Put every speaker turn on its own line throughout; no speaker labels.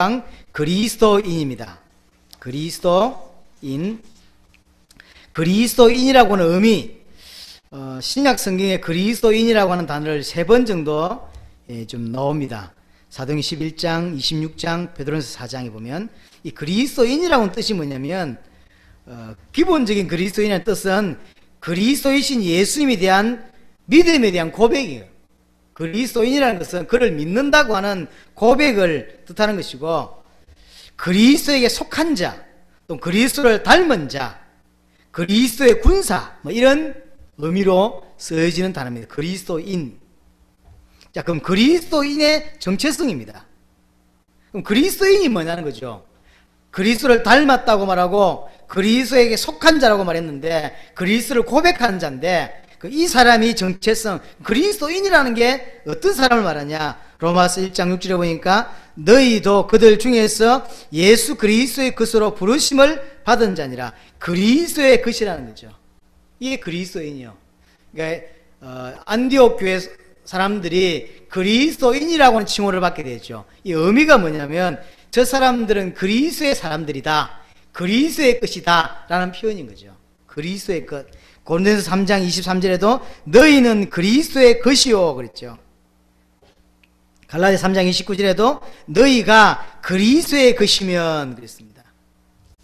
6장 그리스도인입니다. 그리스도인. 그리스도인이라고 하는 의미, 신약 성경에 그리스도인이라고 하는 단어를 3번 정도 좀 나옵니다. 사도행전 11장, 26장, 베드로전서 4장에 보면 이 그리스도인이라고 하는 뜻이 뭐냐면 기본적인 그리스도인이라는 뜻은 그리스도이신 예수님에 대한 믿음에 대한 고백이에요. 그리스도인이라는 것은 그를 믿는다고 하는 고백을 뜻하는 것이고, 그리스도에게 속한 자, 또 그리스도를 닮은 자, 그리스도의 군사, 이런 의미로 쓰여지는 단어입니다. 그리스도인. 자, 그럼 그리스도인의 정체성입니다. 그럼 그리스도인이 뭐냐는 거죠. 그리스도를 닮았다고 말하고 그리스도에게 속한 자라고 말했는데, 그리스도를 고백하는 자인데, 이 사람이 정체성, 그리스도인이라는 게 어떤 사람을 말하냐. 로마서 1장 6절에 보니까 너희도 그들 중에서 예수 그리스도의 것으로 부르심을 받은 자니라. 그리스도의 것이라는 거죠. 이게 그리스도인이요. 그러니까 안디옥 교회 사람들이 그리스도인이라고 하는 칭호를 받게 되죠. 이 의미가 뭐냐면 저 사람들은 그리스도의 사람들이다, 그리스도의 것이다 라는 표현인 거죠. 그리스도의 것. 고린도전서 3장 23절에도 너희는 그리스도의 것이요 그랬죠. 갈라디아 3장 29절에도 너희가 그리스도의 것이면 그랬습니다.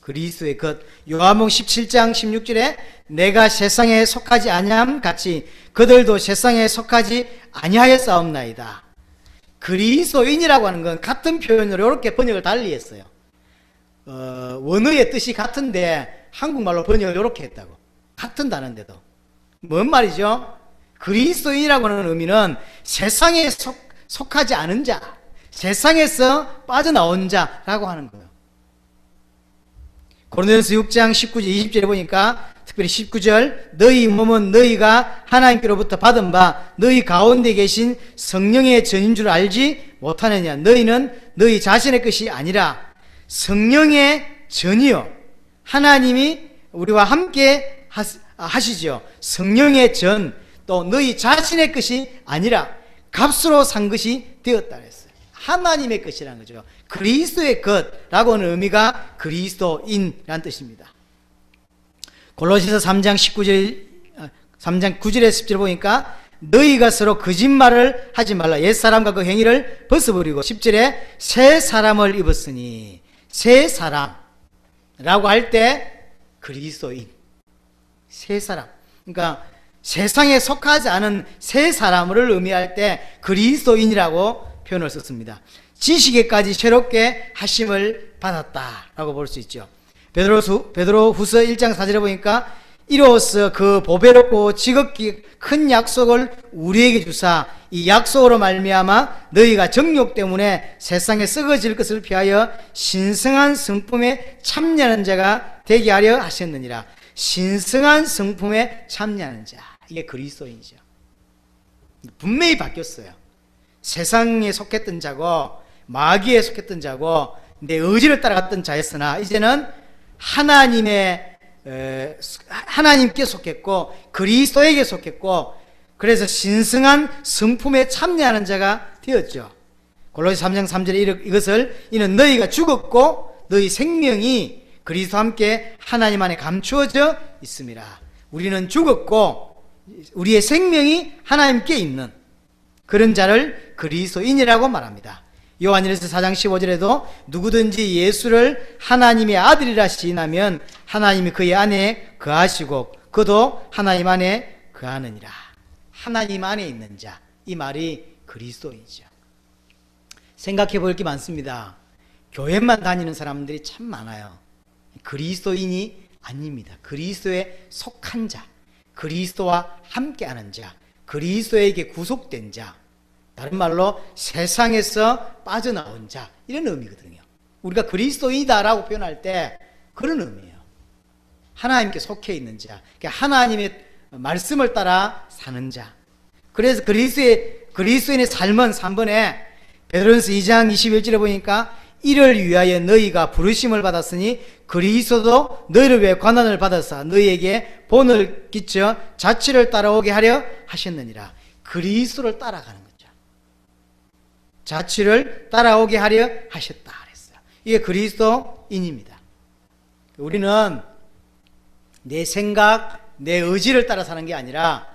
그리스도의 것. 요한복음 17장 16절에 내가 세상에 속하지 아니함 같이 그들도 세상에 속하지 아니하였사옵나이다. 그리스도인이라고 하는 건 같은 표현으로 이렇게 번역을 달리 했어요. 원어의 뜻이 같은데 한국말로 번역을 이렇게 했다고. 같은 단어인데도. 뭔 말이죠? 그리스도인이라고 하는 의미는 세상에 속하지 않은 자, 세상에서 빠져나온 자라고 하는 거예요. 고린도전서 6장 19절 20절에 보니까 특별히 19절 너희 몸은 너희가 하나님께로부터 받은 바 너희 가운데 계신 성령의 전인 줄 알지 못하느냐. 너희는 너희 자신의 것이 아니라 성령의 전이요, 하나님이 우리와 함께 하시죠. 성령의 전, 또 너희 자신의 것이 아니라 값으로 산 것이 되었다 그랬어요. 하나님의 것이라는 거죠. 그리스도의 것라고 하는 의미가 그리스도인이라는 뜻입니다. 골로새서 3장 9절에 10절 보니까 너희가 서로 거짓말을 하지 말라. 옛사람과 그 행위를 벗어버리고 10절에 새 사람을 입었으니, 새 사람라고 할 때 그리스도인, 새 사람, 그러니까 세상에 속하지 않은 새 사람을 의미할 때 그리스도인이라고 표현을 썼습니다. 지식에까지 새롭게 하심을 받았다라고 볼 수 있죠. 베드로 후서 1장 4절에 보니까 이로써 그 보배롭고 지극히 큰 약속을 우리에게 주사 이 약속으로 말미암아 너희가 정욕 때문에 세상에 썩어질 것을 피하여 신성한 성품에 참여하는 자가 되게 하려 하셨느니라. 신성한 성품에 참여하는 자, 이게 그리스도인이죠. 분명히 바뀌었어요. 세상에 속했던 자고 마귀에 속했던 자고 내 의지를 따라갔던 자였으나 이제는 하나님께 속했고 그리스도에게 속했고, 그래서 신성한 성품에 참여하는 자가 되었죠. 골로새 3장 3절에 이것을 이는 너희가 죽었고 너희 생명이 그리스도와 함께 하나님 안에 감추어져 있습니다. 우리는 죽었고 우리의 생명이 하나님께 있는 그런 자를 그리스도인이라고 말합니다. 요한일서 4장 15절에도 누구든지 예수를 하나님의 아들이라 시인하면 하나님이 그의 안에 거하시고 그도 하나님 안에 거하느니라. 하나님 안에 있는 자, 이 말이 그리스도인이죠. 생각해 볼 게 많습니다. 교회만 다니는 사람들이 참 많아요. 그리스도인이 아닙니다. 그리스도에 속한 자, 그리스도와 함께하는 자, 그리스도에게 구속된 자, 다른 말로 세상에서 빠져나온 자, 이런 의미거든요. 우리가 그리스도인이다라고 표현할 때 그런 의미예요. 하나님께 속해 있는 자, 하나님의 말씀을 따라 사는 자. 그래서 그리스도인의 삶은 3번에 베드로전서 2장 21절에 보니까 이를 위하여 너희가 부르심을 받았으니 그리스도도 너희를 위해 고난을 받아서 너희에게 본을 끼쳐 자취를 따라오게 하려 하셨느니라. 그리스도를 따라가는 거죠. 자취를 따라오게 하려 하셨다 그랬어요. 이게 그리스도인입니다. 우리는 내 생각, 내 의지를 따라 사는 게 아니라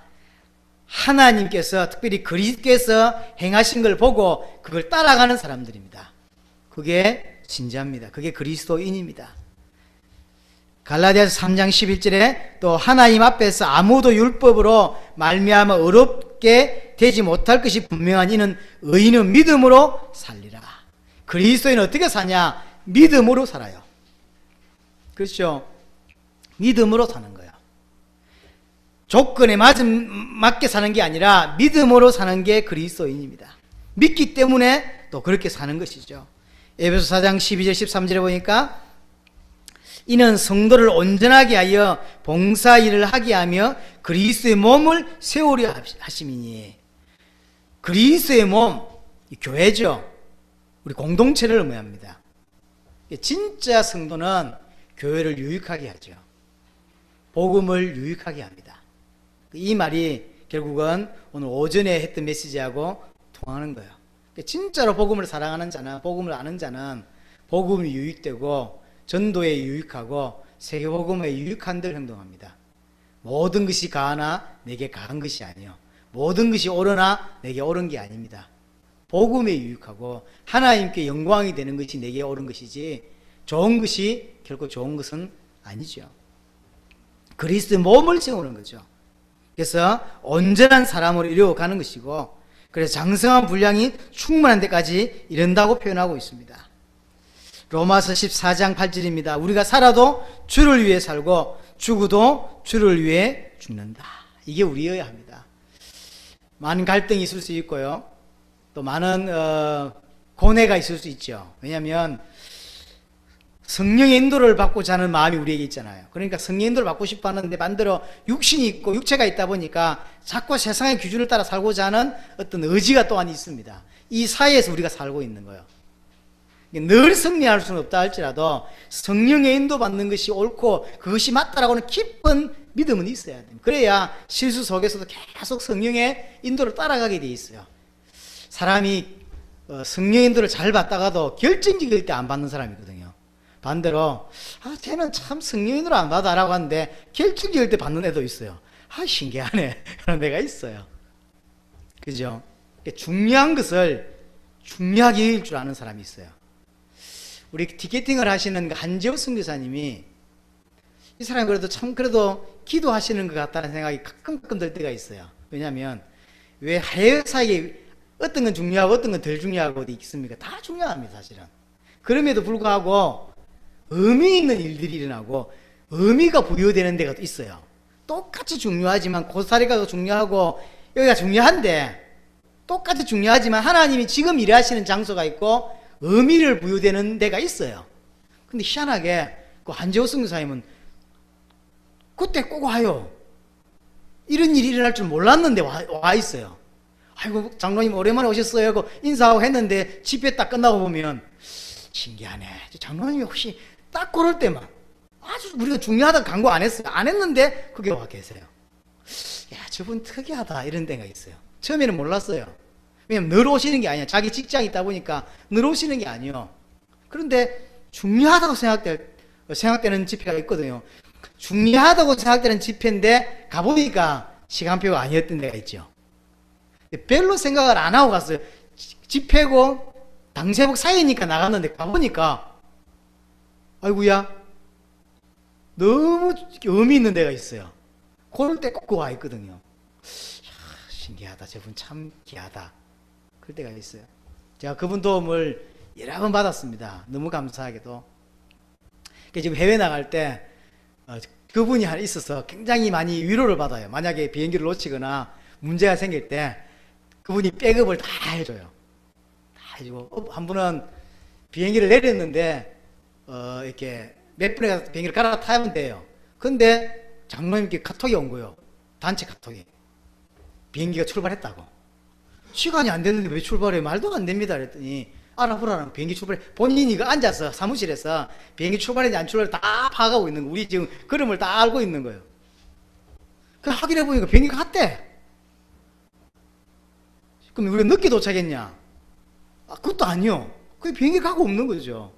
하나님께서, 특별히 그리스도께서 행하신 걸 보고 그걸 따라가는 사람들입니다. 그게 진짜입니다. 그게 그리스도인입니다. 갈라디아서 3장 11절에 또 하나님 앞에서 아무도 율법으로 말미암아 의롭게 되지 못할 것이 분명한 이는 의인은 믿음으로 살리라. 그리스도인은 어떻게 사냐? 믿음으로 살아요. 그렇죠? 믿음으로 사는 거예요. 조건에 맞게 사는 게 아니라 믿음으로 사는 게 그리스도인입니다. 믿기 때문에 또 그렇게 사는 것이죠. 에베소 4장 12절 13절에 보니까 이는 성도를 온전하게 하여 봉사일을 하게 하며 그리스도의 몸을 세우려 하심이니. 그리스도의 몸, 교회죠. 우리 공동체를 의미합니다. 진짜 성도는 교회를 유익하게 하죠. 복음을 유익하게 합니다. 이 말이 결국은 오늘 오전에 했던 메시지하고 통하는 거예요. 진짜로 복음을 사랑하는 자는, 복음을 아는 자는 복음이 유익되고 전도에 유익하고 세계복음에 유익한 대로 행동합니다. 모든 것이 가하나 내게 가한 것이 아니요, 모든 것이 옳으나 내게 옳은 게 아닙니다. 복음에 유익하고 하나님께 영광이 되는 것이 내게 옳은 것이지 좋은 것이 결코 좋은 것은 아니죠. 그리스도의 몸을 세우는 거죠. 그래서 온전한 사람으로 이루어가는 것이고, 그래서 장성한 분량이 충만한 데까지 이른다고 표현하고 있습니다. 로마서 14장 8절입니다. 우리가 살아도 주를 위해 살고 죽어도 주를 위해 죽는다. 이게 우리여야 합니다. 많은 갈등이 있을 수 있고요, 또 많은 고뇌가 있을 수 있죠. 왜냐하면 성령의 인도를 받고자 하는 마음이 우리에게 있잖아요. 그러니까 성령의 인도를 받고 싶어 하는데 반대로 육신이 있고 육체가 있다 보니까 자꾸 세상의 기준을 따라 살고자 하는 어떤 의지가 또한 있습니다. 이 사이에서 우리가 살고 있는 거예요. 늘 승리할 수는 없다 할지라도 성령의 인도 받는 것이 옳고 그것이 맞다라고 하는 깊은 믿음은 있어야 됩니다. 그래야 실수 속에서도 계속 성령의 인도를 따라가게 돼 있어요. 사람이 성령의 인도를 잘 받다가도 결정적일 때 안 받는 사람이거든요. 반대로 쟤는 참 성령의 인도를 안 받아 라고 하는데 결정적일 때 받는 애도 있어요. 신기하네 그런 애가 있어요. 그죠? 중요한 것을 중요하게 여길 줄 아는 사람이 있어요. 우리 티켓팅을 하시는 한지호 선교사님이, 이 사람이 그래도 기도하시는 것 같다는 생각이 가끔 들 때가 있어요. 왜냐하면 왜 해외 사이에 어떤 건 중요하고 어떤 건 덜 중요하고 어디 있습니까? 다 중요합니다, 사실은. 그럼에도 불구하고 의미 있는 일들이 일어나고 의미가 부여되는 데가 있어요. 똑같이 중요하지만 고사리가 더 중요하고 여기가 중요한데, 똑같이 중요하지만 하나님이 지금 일하시는 장소가 있고 의미를 부여되는 데가 있어요. 근데 희한하게 그 한재호 선교사님은 그때 꼭 와요. 이런 일이 일어날 줄 몰랐는데 와 있어요. 아이고 장로님 오랜만에 오셨어요 하고 인사하고 했는데 집회 딱 끝나고 보면 신기하네. 장로님이 혹시 딱 그럴 때만 아주 우리가 중요하다고 강구 안 했어요. 안 했는데 그게 와 계세요. 야, 저분 특이하다 이런 데가 있어요. 처음에는 몰랐어요. 왜냐면 늘 오시는 게 아니야. 자기 직장이 있다 보니까 늘 오시는 게 아니에요. 그런데 중요하다고 생각되는 집회가 있거든요. 중요하다고 생각되는 집회인데 가보니까 시간표가 아니었던 데가 있죠. 별로 생각을 안 하고 갔어요. 집회고 당세복 사이니까 나갔는데 가보니까 아이고야 너무 의미 있는 데가 있어요. 그럴 때 꼭 와 있거든요. 신기하다. 저분 참 귀하다. 그럴 때가 있어요. 제가 그분 도움을 여러 번 받았습니다. 너무 감사하게도. 지금 해외 나갈 때 그분이 하나 있어서 굉장히 많이 위로를 받아요. 만약에 비행기를 놓치거나 문제가 생길 때 그분이 백업을 다 해줘요. 다 해주고, 한 분은 비행기를 내렸는데 이렇게 몇 분에 가서 비행기를 갈아타면 돼요. 근데 장로님께 카톡이 온 거예요. 단체 카톡이. 비행기가 출발했다고. 시간이 안 됐는데 왜 출발해? 말도 안 됩니다. 그랬더니 알아보라는 비행기 출발해. 본인이 앉아서 사무실에서 비행기 출발했는지 안 출발했는지 다 파악하고 있는 거예요. 우리 지금 그림을 다 알고 있는 거예요. 그 확인해 보니까 비행기가 갔대. 그럼 우리가 늦게 도착했냐? 그것도 아니요. 그 비행기 가고 없는 거죠.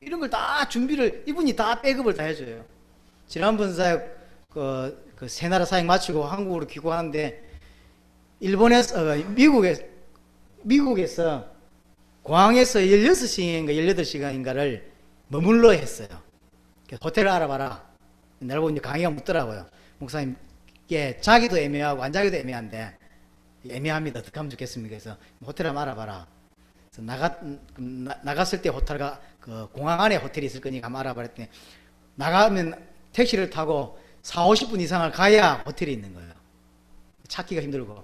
이런 걸 다 준비를 이분이 다 백업을 다 해줘요. 지난번 사역 그 세 나라 사역 마치고 한국으로 귀국하는데 일본에서 미국에서 공항에서 16시간인가 18시간인가를 머물러 했어요. 호텔을 알아봐라. 날 보니 강의가 묻더라고요. 목사님, 이게 자기도 애매하고 안 자기도 애매한데 애매합니다. 어떻게 하면 좋겠습니까? 그래서 호텔을 한번 알아봐라. 그래서 나갔을 때 호텔가 그 공항 안에 호텔이 있을 거니까 한번 알아봐라 했더니 나가면 택시를 타고 40-50분 이상을 가야 호텔이 있는 거예요. 찾기가 힘들고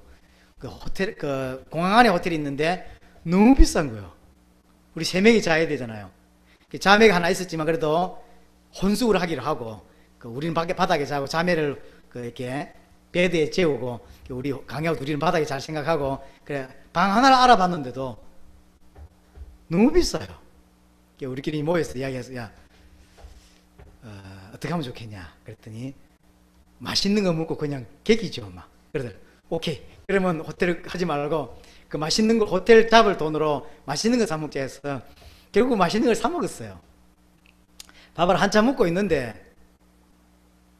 그 공항 안에 호텔이 있는데 너무 비싼 거예요. 우리 3명이 자야 되잖아요. 자매가 하나 있었지만 그래도 혼숙을 하기로 하고 우리는 바닥에 자고 자매를 이렇게 베드에 재우고 우리 강하고 둘이는 바닥에 잘 생각하고 그래 방 하나를 알아봤는데도 너무 비싸요. 우리끼리 모여서 이야기해서 야 어떻게 하면 좋겠냐 그랬더니 맛있는 거 먹고 그냥 객이죠 막. 그러더니 오케이 그러면 호텔 하지 말고 그 맛있는 거 호텔 잡을 돈으로 맛있는 거 사 먹자 해서 결국 맛있는 걸 사 먹었어요. 밥을 한참 먹고 있는데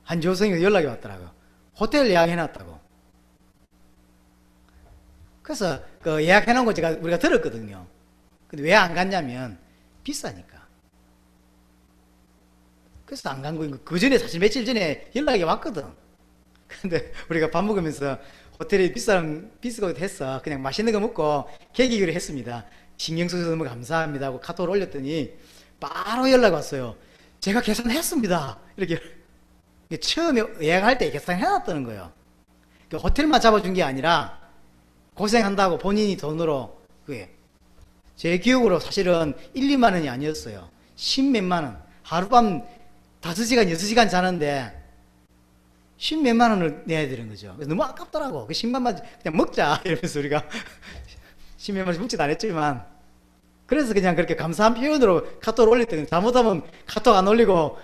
한 여성이 연락이 왔더라고요. 호텔 예약해놨다고. 그래서 그 예약해놓은 거 우리가 들었거든요. 근데 왜 안 갔냐면 비싸니까. 그래서 안 간 거예요. 그 전에 사실 며칠 전에 연락이 왔거든. 근데 우리가 밥 먹으면서 호텔이 비싸고 했어. 그냥 맛있는 거 먹고 계기기로 했습니다. 신경 써서 너무 감사합니다 하고 카톡을 올렸더니 바로 연락 왔어요. 제가 계산했습니다. 이렇게 처음에 예약할 때 계산해놨다는 거예요. 호텔만 잡아준 게 아니라 고생한다고 본인이 돈으로 그게 제 기억으로 사실은 1-2만 원이 아니었어요. 10몇만 원. 하룻밤 5시간 6시간 자는데 10몇만 원을 내야 되는 거죠. 그래서 너무 아깝더라고. 그 10만만 그냥 먹자 이러면서 우리가 10몇만 원씩 먹지도 않았지만 그래서 그냥 그렇게 감사한 표현으로 카톡을 올렸더니 잘못하면 카톡 안 올리고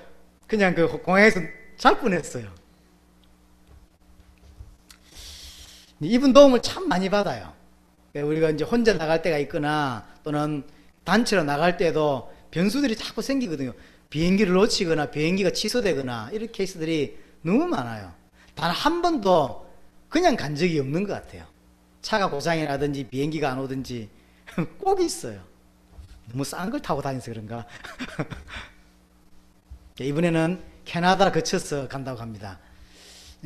그냥 그 공항에서 잘 뻔했어요. 이분 도움을 참 많이 받아요. 우리가 이제 혼자 나갈 때가 있거나 또는 단체로 나갈 때도 변수들이 자꾸 생기거든요. 비행기를 놓치거나 비행기가 취소되거나 이런 케이스들이 너무 많아요. 단 한 번도 그냥 간 적이 없는 것 같아요. 차가 고장이 나든지 비행기가 안 오든지 꼭 있어요. 너무 싼 걸 타고 다녀서 그런가. 이번에는 캐나다 거쳐서 간다고 합니다.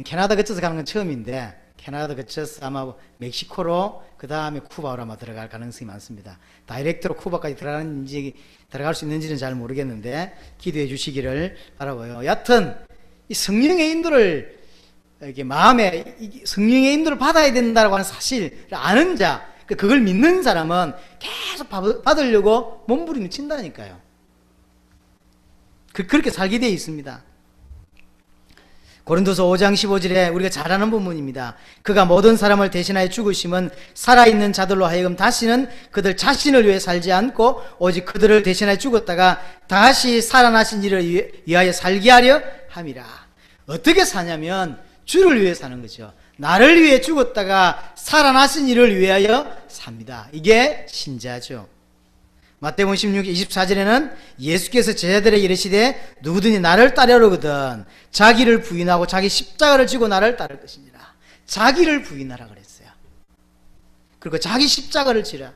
캐나다 거쳐서 가는 건 처음인데 캐나다 거쳐서 아마 멕시코로 그 다음에 쿠바로 아마 들어갈 가능성이 많습니다. 다이렉트로 쿠바까지 들어갈 수 있는지는 잘 모르겠는데 기도해 주시기를 바라고요. 여하튼 이 성령의 인도를 이렇게 마음에 성령의 인도를 받아야 된다고 하는 사실을 아는 자, 그걸 믿는 사람은 계속 받으려고 몸부림을 친다니까요. 그렇게 살게 되어 있습니다. 고린도서 5장 15절에 우리가 잘 아는 부분입니다. 그가 모든 사람을 대신하여 죽으심은 살아있는 자들로 하여금 다시는 그들 자신을 위해 살지 않고 오직 그들을 대신하여 죽었다가 다시 살아나신 이를 위하여 살게 하려 함이라. 어떻게 사냐면 주를 위해 사는 거죠. 나를 위해 죽었다가 살아나신 이를 위하여 삽니다. 이게 신자죠. 마태복음 16, 24절에는 예수께서 제자들에게 이르시되 누구든지 나를 따르려거든 자기를 부인하고 자기 십자가를 지고 나를 따를 것이니라. 자기를 부인하라 그랬어요. 그리고 자기 십자가를 지라.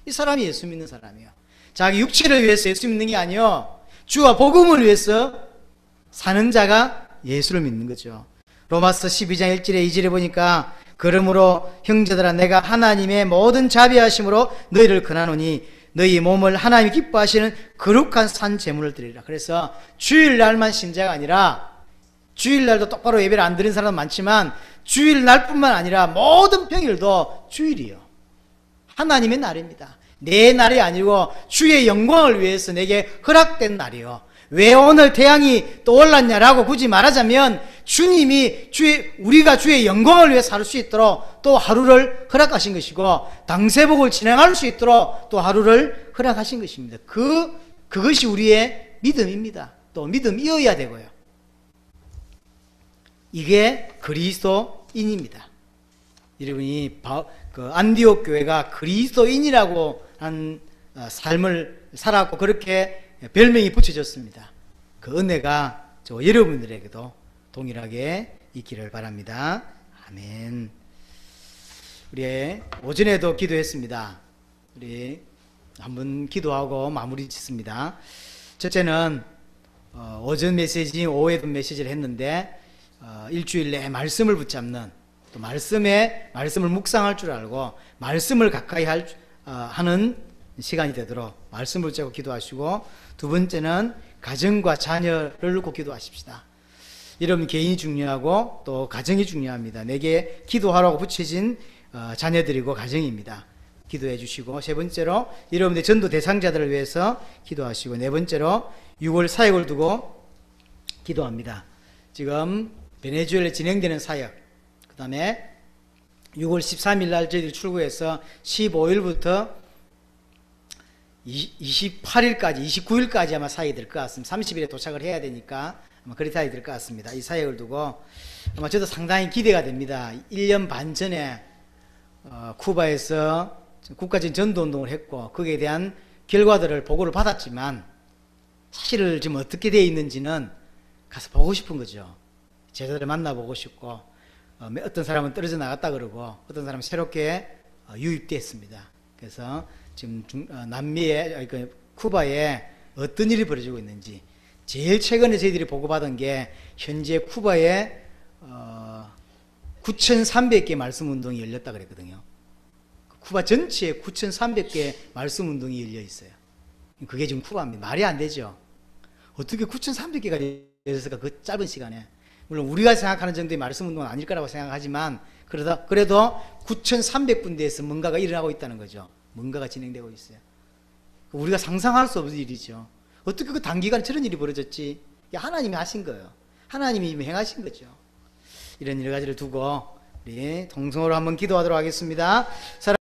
이 사람이 예수 믿는 사람이에요. 자기 육체를 위해서 예수 믿는 게 아니요 주와 복음을 위해서 사는 자가 예수를 믿는 거죠. 로마서 12장 1절에 2절에 보니까 그러므로 형제들아 내가 하나님의 모든 자비하심으로 너희를 권하노니 너희 몸을 하나님이 기뻐하시는 거룩한 산 제물을 드리라. 그래서 주일날만 신자가 아니라 주일날도 똑바로 예배를 안 드리는 사람은 많지만 주일날뿐만 아니라 모든 평일도 주일이요. 하나님의 날입니다. 내 날이 아니고 주의 영광을 위해서 내게 허락된 날이요. 왜 오늘 태양이 또 올랐냐라고 굳이 말하자면 주님이 우리가 주의 영광을 위해 살 수 있도록 또 하루를 허락하신 것이고 당세복을 진행할 수 있도록 또 하루를 허락하신 것입니다. 그것이 우리의 믿음입니다. 또 믿음이어야 되고요. 이게 그리스도인입니다. 여러분이 안디옥 교회가 그리스도인이라고 한 삶을 살았고 그렇게 별명이 붙여졌습니다. 그 은혜가 저 여러분들에게도 동일하게 있기를 바랍니다. 아멘. 우리 오전에도 기도했습니다. 우리 한번 기도하고 마무리 짓습니다. 첫째는 오전 메시지, 오후에도 메시지를 했는데 일주일 내에 말씀을 붙잡는, 또 말씀을 묵상할 줄 알고 말씀을 가까이 하는 시간이 되도록 말씀을 붙잡고 기도하시고, 두 번째는 가정과 자녀를 놓고 기도하십시다. 여러분 개인이 중요하고 또 가정이 중요합니다. 내게 기도하라고 붙여진 자녀들이고 가정입니다. 기도해 주시고, 세 번째로 여러분들 전도 대상자들을 위해서 기도하시고, 네 번째로 6월 사역을 두고 기도합니다. 지금 베네수엘라에 진행되는 사역, 그 다음에 6월 13일 날 저희들이 출국해서 15일부터 28일까지 29일까지 아마 사역이 될 것 같습니다. 30일에 도착을 해야 되니까 아마 그리 사역이 될 것 같습니다. 이 사역을 두고 아마 저도 상당히 기대가 됩니다. 1년 반 전에 쿠바에서 국가적인 전도운동을 했고 거기에 대한 결과들을 보고를 받았지만 사실을 지금 어떻게 되어 있는지는 가서 보고 싶은 거죠. 제자들을 만나보고 싶고, 어떤 사람은 떨어져 나갔다 그러고 어떤 사람은 새롭게 유입됐습니다. 그래서 지금 남미에, 쿠바에 어떤 일이 벌어지고 있는지, 제일 최근에 저희들이 보고받은 게 현재 쿠바에 9,300개 말씀 운동이 열렸다 그랬거든요. 쿠바 전체에 9,300개 말씀 운동이 열려 있어요. 그게 지금 쿠바입니다. 말이 안 되죠. 어떻게 9,300개가 열렸을까, 그 짧은 시간에. 물론 우리가 생각하는 정도의 말씀 운동은 아닐 거라고 생각하지만, 그래도 9,300군데에서 뭔가가 일어나고 있다는 거죠. 뭔가가 진행되고 있어요. 우리가 상상할 수 없는 일이죠. 어떻게 그 단기간에 저런 일이 벌어졌지? 하나님이 하신 거예요. 하나님이 행하신 거죠. 이런 여러 가지를 두고 우리 통성으로 한번 기도하도록 하겠습니다.